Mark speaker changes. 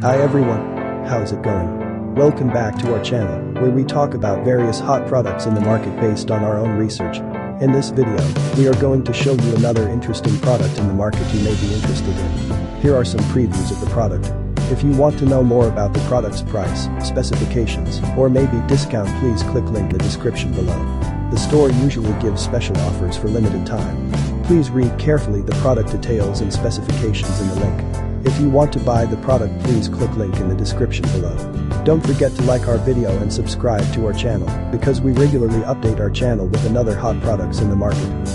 Speaker 1: Hi everyone, how's it going? Welcome back to our channel, where we talk about various hot products in the market based on our own research. In this video, we are going to show you another interesting product in the market you may be interested in. Here are some previews of the product. If you want to know more about the product's price, specifications, or maybe discount, please click link in the description below. The store usually gives special offers for limited time. Please read carefully the product details and specifications in the link. If you want to buy the product, please click link in the description below. Don't forget to like our video and subscribe to our channel, because we regularly update our channel with another hot products in the market.